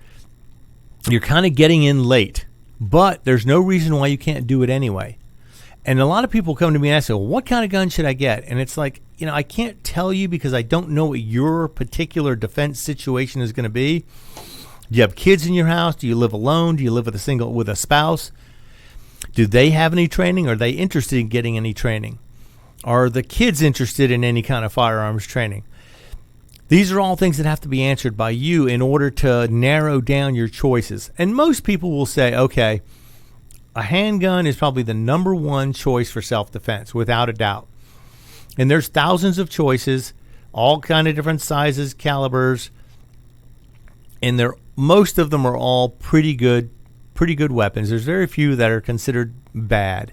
you're kind of getting in late. But there's no reason why you can't do it anyway. And a lot of people come to me and ask, well, what kind of gun should I get? And it's like, I can't tell you because I don't know what your particular defense situation is going to be. Do you have kids in your house? Do you live alone? Do you live with a spouse? Do they have any training? Are they interested in getting any training? Are the kids interested in any kind of firearms training? These are all things that have to be answered by you in order to narrow down your choices. And most people will say, okay, a handgun is probably the number one choice for self-defense, without a doubt. And there's thousands of choices, all kind of different sizes, calibers, and most of them are all pretty good weapons. There's very few that are considered bad.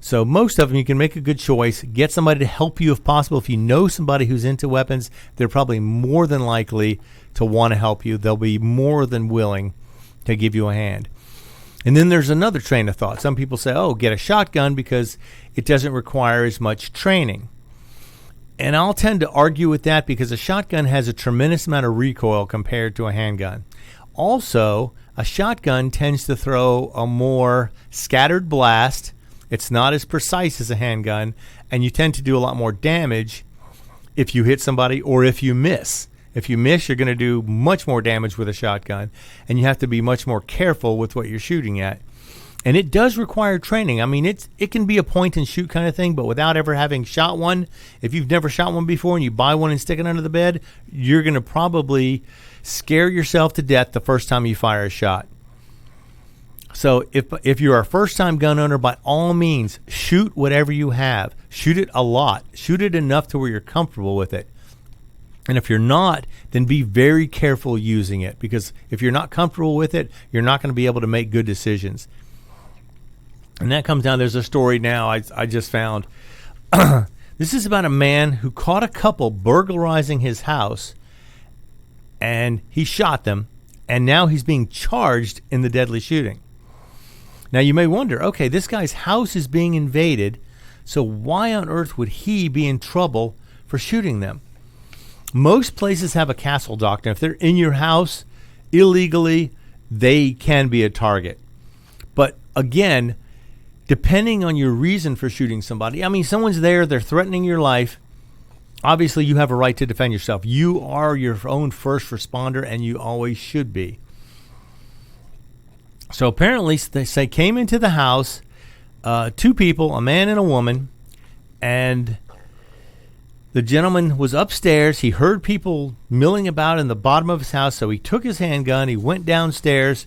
So most of them you can make a good choice. Get somebody to help you if possible. If you know somebody who's into weapons, they're probably more than likely to want to help you. They'll be more than willing to give you a hand. And then there's another train of thought. Some people say, get a shotgun because it doesn't require as much training. And I'll tend to argue with that because a shotgun has a tremendous amount of recoil compared to a handgun. Also, a shotgun tends to throw a more scattered blast. It's not as precise as a handgun, and you tend to do a lot more damage if you hit somebody or if you miss. If you miss, you're going to do much more damage with a shotgun, and you have to be much more careful with what you're shooting at. And it does require training. I mean, it can be a point and shoot kind of thing, but without ever having shot one, if you've never shot one before and you buy one and stick it under the bed, you're going to probably scare yourself to death the first time you fire a shot. So if you're a first-time gun owner, by all means, shoot whatever you have. Shoot it a lot. Shoot it enough to where you're comfortable with it. And if you're not, then be very careful using it, because if you're not comfortable with it, you're not going to be able to make good decisions. And that comes down, there's a story now I just found. This is about a man who caught a couple burglarizing his house, and he shot them, and now he's being charged in the deadly shooting. Now you may wonder, okay, this guy's house is being invaded, so why on earth would he be in trouble for shooting them? Most places have a castle doctrine. If they're in your house illegally they can be a target. But again, depending on your reason for shooting somebody, I mean, someone's there, they're threatening your life. Obviously, you have a right to defend yourself. You are your own first responder, and you always should be. So apparently, they say came into the house, two people, a man and a woman, and the gentleman was upstairs. He heard people milling about in the bottom of his house, so he took his handgun, he went downstairs,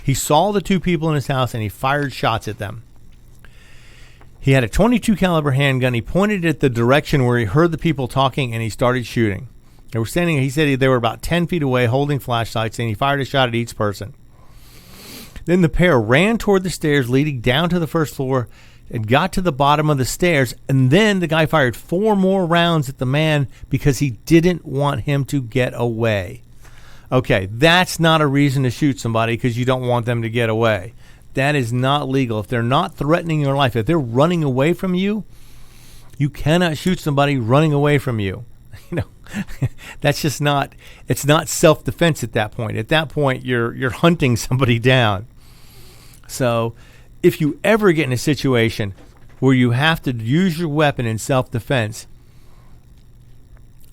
he saw the two people in his house, and he fired shots at them. He had a .22 caliber handgun. He pointed it at the direction where he heard the people talking, and he started shooting. They were standing, he said they were about 10 feet away holding flashlights, and he fired a shot at each person. Then the pair ran toward the stairs leading down to the first floor and got to the bottom of the stairs, and then the guy fired 4 more rounds at the man because he didn't want him to get away. Okay, that's not a reason to shoot somebody because you don't want them to get away. That is not legal. If they're not threatening your life, if they're running away from you, you cannot shoot somebody running away from you. You know, that's just not, it's not self-defense at that point. At that point, you're hunting somebody down. So if you ever get in a situation where you have to use your weapon in self-defense,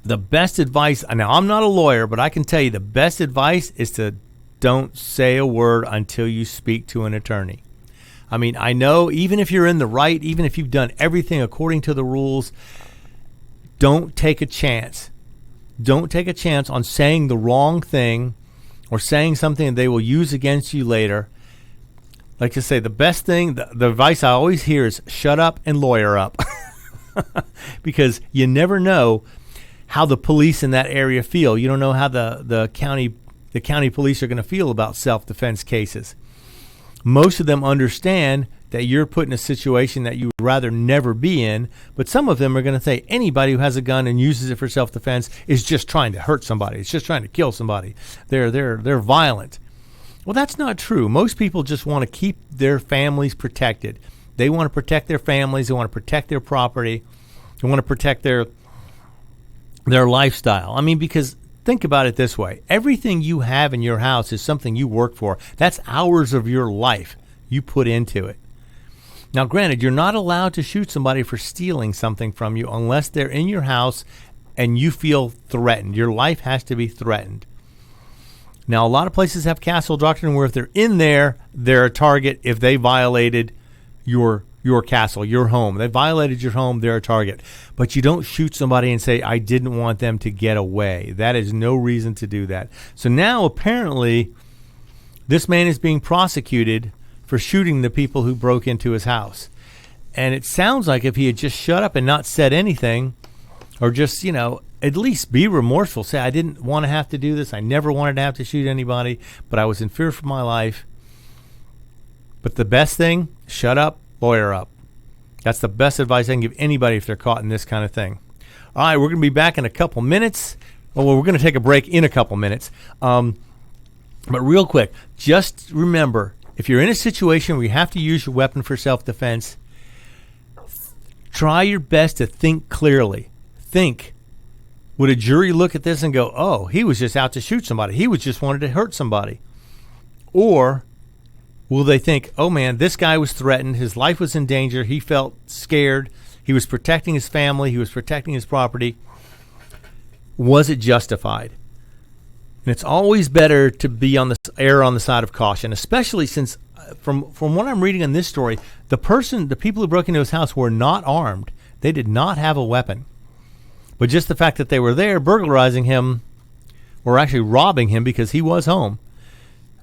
the best advice, now I'm not a lawyer, but I can tell you the best advice is to don't say a word until you speak to an attorney. I mean, I know even if you're in the right, even if you've done everything according to the rules, don't take a chance. Don't take a chance on saying the wrong thing or saying something that they will use against you later. Like I say, the best thing, the advice I always hear is shut up and lawyer up. Because you never know how the police in that area feel. You don't know how the county police are going to feel about self-defense cases. Most of them understand that you're put in a situation that you would rather never be in, but some of them are going to say anybody who has a gun and uses it for self-defense is just trying to hurt somebody. It's just trying to kill somebody. They're violent. Well, that's not true. Most people just want to keep their families protected. They want to protect their families. They want to protect their property. They want to protect their lifestyle. I mean, because think about it this way. Everything you have in your house is something you work for. That's hours of your life you put into it. Now, granted, you're not allowed to shoot somebody for stealing something from you unless they're in your house and you feel threatened. Your life has to be threatened. Now, a lot of places have castle doctrine where if they're in there, they're a target if they violated your castle, your home. They violated your home, they're a target. But you don't shoot somebody and say, I didn't want them to get away. That is no reason to do that. So now, apparently, this man is being prosecuted for shooting the people who broke into his house. And it sounds like if he had just shut up and not said anything, or just, at least be remorseful. Say, I didn't want to have to do this. I never wanted to have to shoot anybody, but I was in fear for my life. But the best thing, shut up, lawyer up. That's the best advice I can give anybody if they're caught in this kind of thing. All right, we're going to be back in a couple minutes. Well, we're going to take a break in a couple minutes. But real quick, just remember, if you're in a situation where you have to use your weapon for self-defense, try your best to think clearly. Think, would a jury look at this and go, oh, he was just out to shoot somebody. He was just wanted to hurt somebody. Or will they think, oh, man, this guy was threatened. His life was in danger. He felt scared. He was protecting his family. He was protecting his property. Was it justified? And it's always better to be on the err on the side of caution, especially since from what I'm reading in this story, the people who broke into his house were not armed. They did not have a weapon. But just the fact that they were there burglarizing him, or actually robbing him because he was home,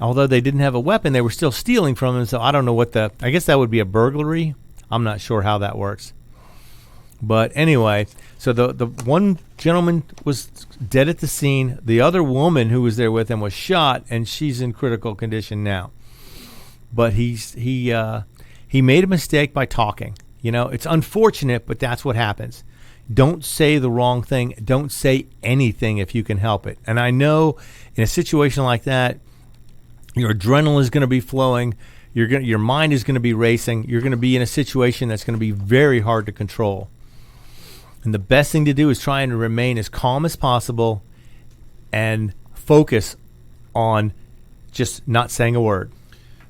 although they didn't have a weapon, they were still stealing from him. So I don't know I guess that would be a burglary. I'm not sure how that works. But anyway, so the one gentleman was dead at the scene. The other woman who was there with him was shot, and she's in critical condition now. But he made a mistake by talking. It's unfortunate, but that's what happens. Don't say the wrong thing. Don't say anything if you can help it. And I know in a situation like that, your adrenaline is going to be flowing. Your mind is going to be racing. You're going to be in a situation that's going to be very hard to control. And the best thing to do is try and remain as calm as possible and focus on just not saying a word.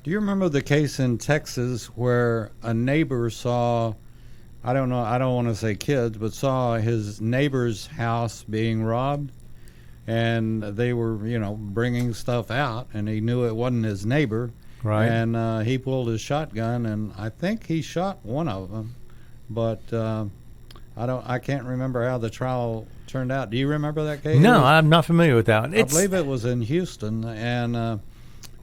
Do you remember the case in Texas where a neighbor saw, I don't know, I don't want to say kids, but saw his neighbor's house being robbed, and they were, bringing stuff out, and he knew it wasn't his neighbor, Right. and he pulled his shotgun, and I think he shot one of them, but I can't remember how the trial turned out. Do you remember that case? No, I'm not familiar with that. I believe it was in Houston, and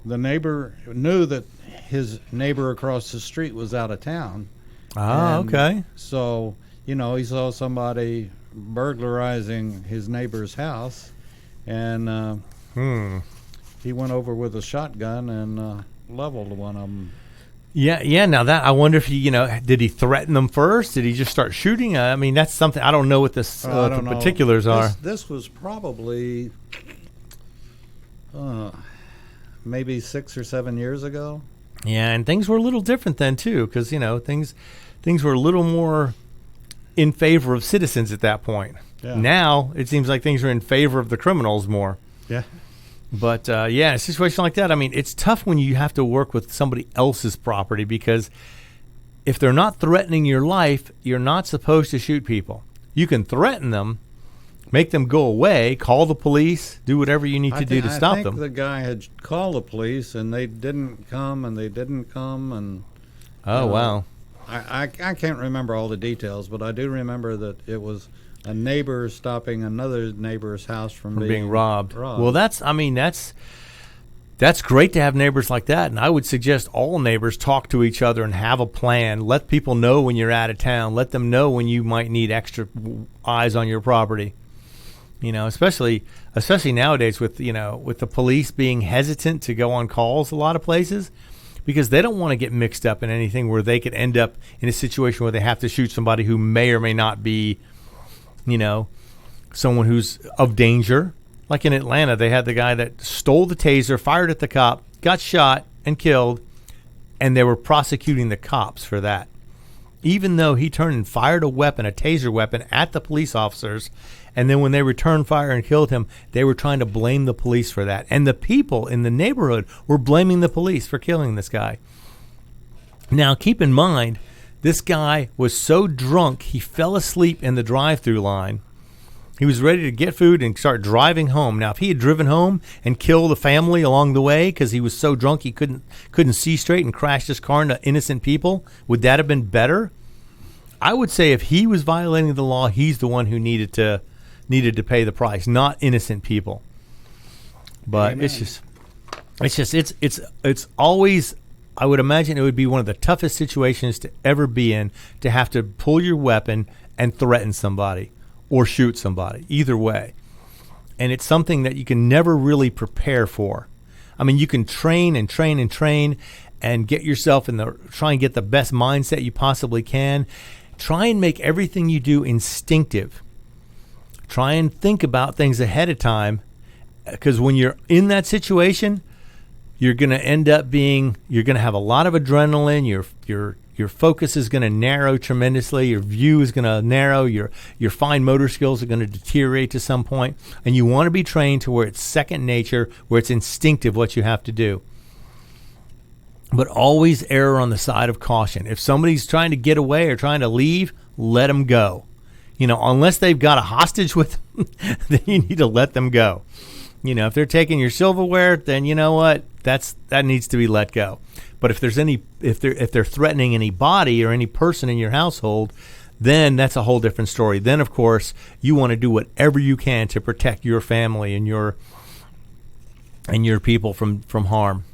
the neighbor knew that his neighbor across the street was out of town. Ah, And okay. So, he saw somebody burglarizing his neighbor's house, and he went over with a shotgun and leveled one of them. Yeah. Now that I wonder if he, did he threaten them first? Did he just start shooting? I mean, that's something I don't know what the particulars are. This was probably maybe 6 or 7 years ago. Yeah, and things were a little different then too, because things were a little more in favor of citizens at that point. Yeah. Now it seems like things are in favor of the criminals more. Yeah. But a situation like that, I mean, it's tough when you have to work with somebody else's property, because if they're not threatening your life, you're not supposed to shoot people. You can threaten them, make them go away, call the police, do whatever you need to do to stop I think them. the guy had called the police, and they didn't come, and Oh, wow. I can't remember all the details, but I do remember that it was a neighbor stopping another neighbor's house from being robbed. Well, that's great to have neighbors like that, and I would suggest all neighbors talk to each other and have a plan. Let people know when you're out of town. Let them know when you might need extra eyes on your property. Especially nowadays with the police being hesitant to go on calls a lot of places, because they don't want to get mixed up in anything where they could end up in a situation where they have to shoot somebody who may or may not be, someone who's of danger. Like in Atlanta, they had the guy that stole the taser, fired at the cop, got shot and killed, and they were prosecuting the cops for that. Even though he turned and fired a taser weapon at the police officers, and then when they returned fire and killed him, they were trying to blame the police for that. And the people in the neighborhood were blaming the police for killing this guy. Now, keep in mind, this guy was so drunk, he fell asleep in the drive-through line. He was ready to get food and start driving home. Now, if he had driven home and killed a family along the way because he was so drunk he couldn't see straight and crashed his car into innocent people, would that have been better? I would say if he was violating the law, he's the one who needed to pay the price, not innocent people. But Amen. it's always, I would imagine it would be one of the toughest situations to ever be in, to have to pull your weapon and threaten somebody or shoot somebody, either way. And it's something that you can never really prepare for. I mean, you can train and train and train and get yourself try and get the best mindset you possibly can. Try and make everything you do instinctive. Try and think about things ahead of time, because when you're in that situation, you're going to have a lot of adrenaline. Your focus is going to narrow tremendously. Your view is going to narrow. Your fine motor skills are going to deteriorate to some point. And you want to be trained to where it's second nature, where it's instinctive what you have to do. But always err on the side of caution. If somebody's trying to get away or trying to leave, let them go. Unless they've got a hostage with them, then you need to let them go. If they're taking your silverware, then you know what? That needs to be let go. But if they're threatening any body or any person in your household, then that's a whole different story. Then, of course, you want to do whatever you can to protect your family and your people from harm.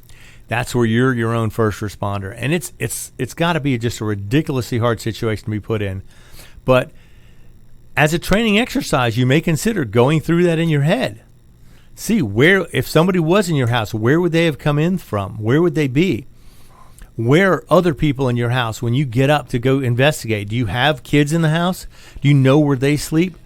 That's where you're your own first responder. And it's got to be just a ridiculously hard situation to be put in. But as a training exercise, you may consider going through that in your head. See, if somebody was in your house, where would they have come in from? Where would they be? Where are other people in your house when you get up to go investigate? Do you have kids in the house? Do you know where they sleep?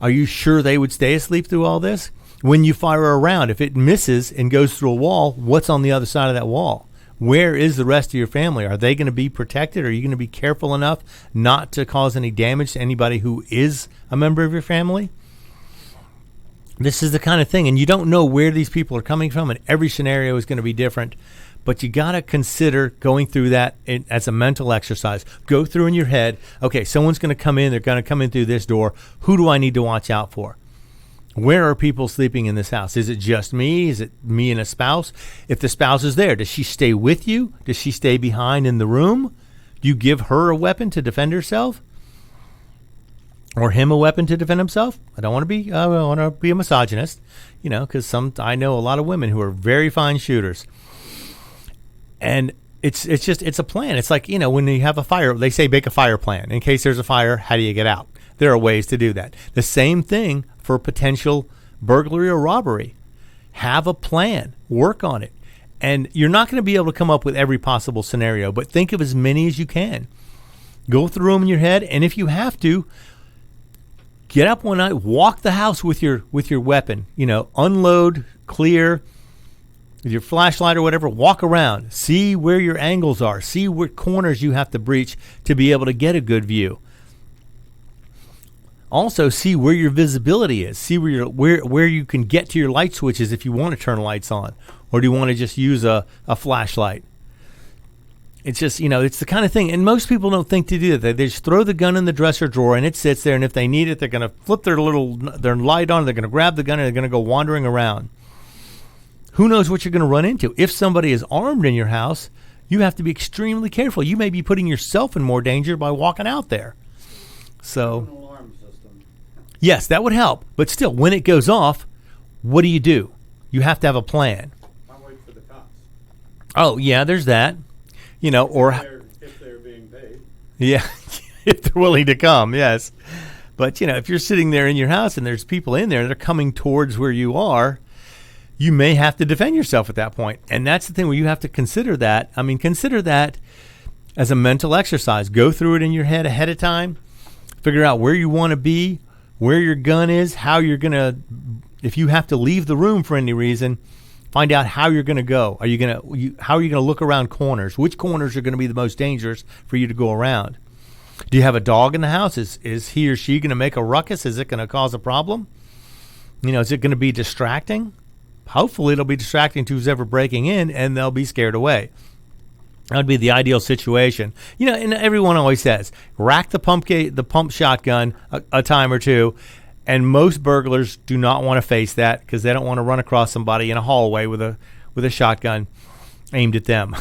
Are you sure they would stay asleep through all this? When you fire a round, if it misses and goes through a wall, what's on the other side of that wall? Where is the rest of your family? Are they going to be protected? Are you going to be careful enough not to cause any damage to anybody who is a member of your family? This is the kind of thing, and you don't know where these people are coming from, and every scenario is going to be different. But you got to consider going through that as a mental exercise. Go through in your head, okay, someone's going to come in. They're going to come in through this door. Who do I need to watch out for? Where are people sleeping in this house? Is it just me? Is it me and a spouse? If the spouse is there, does she stay with you? Does she stay behind in the room? Do you give her a weapon to defend herself? Or him a weapon to defend himself? I don't want to be a misogynist, because I know a lot of women who are very fine shooters. And it's a plan. It's like, when you have a fire, they say make a fire plan. In case there's a fire, how do you get out? There are ways to do that. The same thing for potential burglary or robbery. Have a plan. Work on it. And you're not going to be able to come up with every possible scenario, but think of as many as you can. Go through them in your head, and if you have to, get up one night, walk the house with your weapon. Unload, clear, with your flashlight or whatever, walk around. See where your angles are. See what corners you have to breach to be able to get a good view. Also, see where your visibility is. See where you can get to your light switches if you want to turn lights on. Or do you want to just use a flashlight? It's just, it's the kind of thing. And most people don't think to do that. They just throw the gun in the dresser drawer and it sits there. And if they need it, they're going to flip their light on. They're going to grab the gun and they're going to go wandering around. Who knows what you're going to run into? If somebody is armed in your house, you have to be extremely careful. You may be putting yourself in more danger by walking out there. So, yes, that would help. But still, when it goes off, what do? You have to have a plan. I'll wait for the cops. Oh, yeah, there's that. Or if they're being paid. Yeah, if they're willing to come, yes. But, if you're sitting there in your house and there's people in there and they're coming towards where you are, you may have to defend yourself at that point. And that's the thing where you have to consider that. Consider that as a mental exercise. Go through it in your head ahead of time. Figure out where you want to be, where your gun is, how you're going to, if you have to leave the room for any reason, find out how you're going to go. How are you going to look around corners? Which corners are going to be the most dangerous for you to go around? Do you have a dog in the house? Is he or she going to make a ruckus? Is it going to cause a problem? Is it going to be distracting? Hopefully it'll be distracting to who's ever breaking in and they'll be scared away. That would be the ideal situation. And everyone always says, rack the pump shotgun a time or two. And most burglars do not want to face that because they don't want to run across somebody in a hallway with a shotgun aimed at them.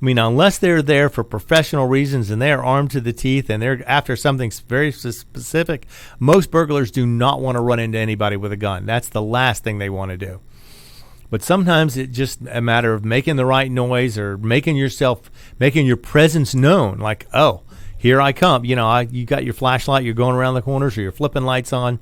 Unless they're there for professional reasons and they're armed to the teeth and they're after something very specific, most burglars do not want to run into anybody with a gun. That's the last thing they want to do. But sometimes it's just a matter of making the right noise or making your presence known. Like, oh, here I come. You got your flashlight, you're going around the corners or you're flipping lights on.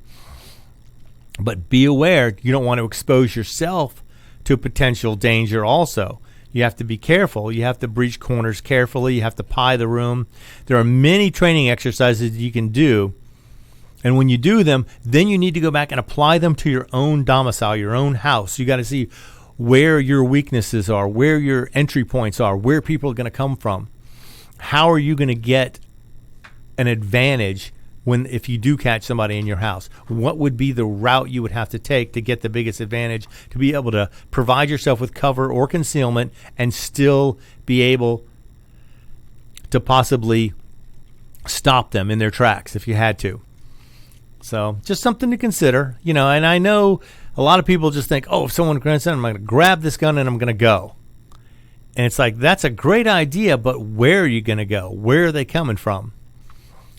But be aware, you don't want to expose yourself to potential danger also. You have to be careful. You have to breach corners carefully. You have to pie the room. There are many training exercises you can do. And when you do them, then you need to go back and apply them to your own domicile, your own house. You got to see where your weaknesses are, where your entry points are, where people are going to come from. How are you going to get an advantage if you do catch somebody in your house? What would be the route you would have to take to get the biggest advantage, to be able to provide yourself with cover or concealment and still be able to possibly stop them in their tracks if you had to? So just something to consider, and I know a lot of people just think, oh, if someone grabs it, I'm going to grab this gun and I'm going to go. And it's like, that's a great idea, but where are you going to go? Where are they coming from?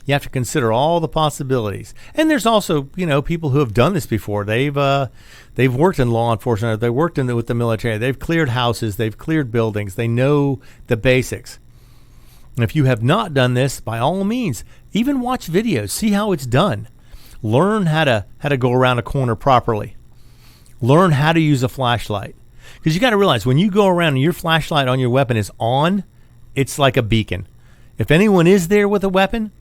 You have to consider all the possibilities. And there's also, people who have done this before. They've worked in law enforcement. They've worked with the military. They've cleared houses. They've cleared buildings. They know the basics. And if you have not done this, by all means, even watch videos. See how it's done. Learn how to go around a corner properly. Learn how to use a flashlight. Because you got to realize, when you go around and your flashlight on your weapon is on, it's like a beacon. If anyone is there with a weapon,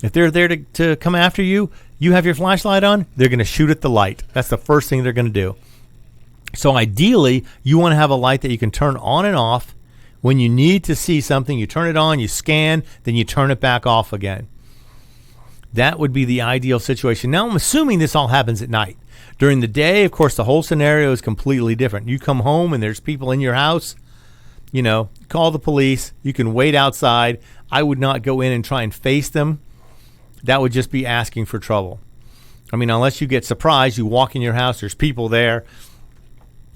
if they're there to come after you, you have your flashlight on, they're going to shoot at the light. That's the first thing they're going to do. So ideally, you want to have a light that you can turn on and off. When you need to see something, you turn it on, you scan, then you turn it back off again. That would be the ideal situation. Now, I'm assuming this all happens at night. During the day, of course, the whole scenario is completely different. You come home and there's people in your house, call the police. You can wait outside. I would not go in and try and face them. That would just be asking for trouble. I mean, unless you get surprised, you walk in your house, there's people there.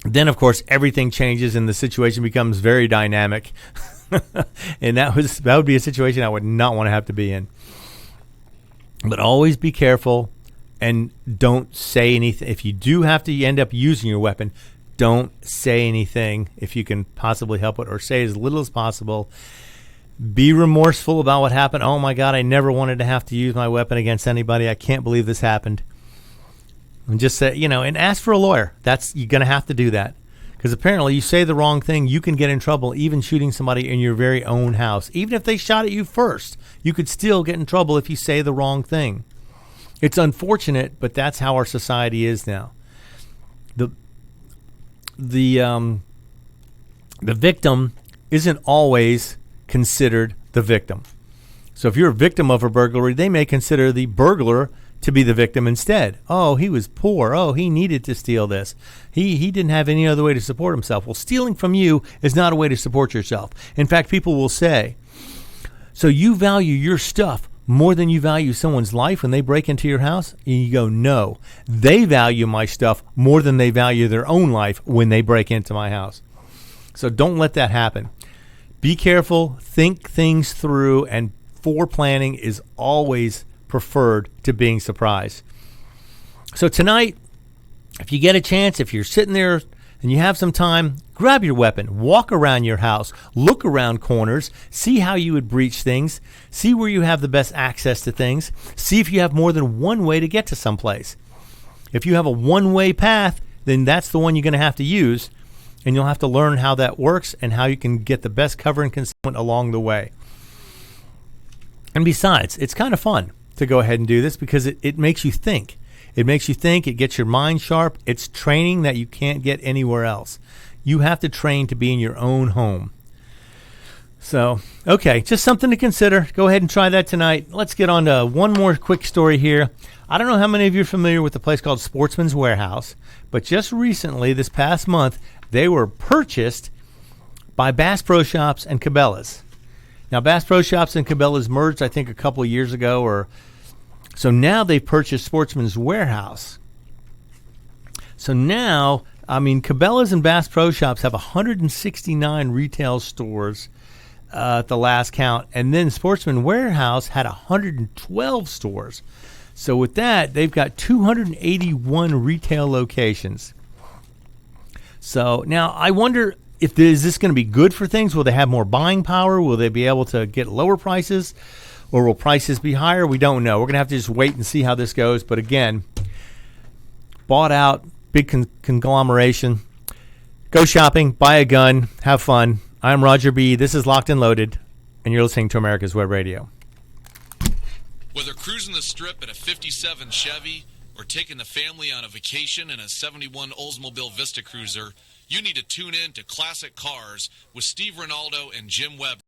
Then, of course, everything changes and the situation becomes very dynamic. And that would be a situation I would not want to have to be in. But always be careful and don't say anything. If you do have to end up using your weapon, don't say anything if you can possibly help it, or say as little as possible. Be remorseful about what happened. Oh, my God, I never wanted to have to use my weapon against anybody. I can't believe this happened. And just say, and ask for a lawyer. You're going to have to do that. Because apparently you say the wrong thing, you can get in trouble even shooting somebody in your very own house. Even if they shot at you first, you could still get in trouble if you say the wrong thing. It's unfortunate, but that's how our society is now. The victim isn't always considered the victim. So if you're a victim of a burglary, they may consider the burglar to be the victim instead. Oh, he was poor. Oh, he needed to steal this. He didn't have any other way to support himself. Well, stealing from you is not a way to support yourself. In fact, people will say, so you value your stuff more than you value someone's life when they break into your house? And you go, no. They value my stuff more than they value their own life when they break into my house. So don't let that happen. Be careful, think things through, and foreplanning is always preferred to being surprised. So tonight, if you get a chance, if you're sitting there and you have some time, grab your weapon, walk around your house, look around corners, see how you would breach things, see where you have the best access to things, see if you have more than one way to get to someplace. If you have a one-way path, then that's the one you're going to have to use, and you'll have to learn how that works and how you can get the best cover and concealment along the way. And besides, it's kind of fun to go ahead and do this because it makes you think. It makes you think. It gets your mind sharp. It's training that you can't get anywhere else. You have to train to be in your own home. So, okay, just something to consider. Go ahead and try that tonight. Let's get on to one more quick story here. I don't know how many of you are familiar with a place called Sportsman's Warehouse, but just recently, this past month, they were purchased by Bass Pro Shops and Cabela's. Now, Bass Pro Shops and Cabela's merged, I think, a couple of years ago, so now they've purchased Sportsman's Warehouse. So now, Cabela's and Bass Pro Shops have 169 retail stores at the last count, and then Sportsman Warehouse had 112 stores. So with that, they've got 281 retail locations. So now I wonder, is this going to be good for things? Will they have more buying power? Will they be able to get lower prices? Or will prices be higher? We don't know. We're going to have to just wait and see how this goes. But again, bought out, big conglomeration. Go shopping, buy a gun, have fun. I'm Roger B. This is Locked and Loaded, and you're listening to America's Web Radio. Whether cruising the strip in a 57 Chevy or taking the family on a vacation in a 71 Oldsmobile Vista Cruiser, you need to tune in to Classic Cars with Steve Ronaldo and Jim Webb.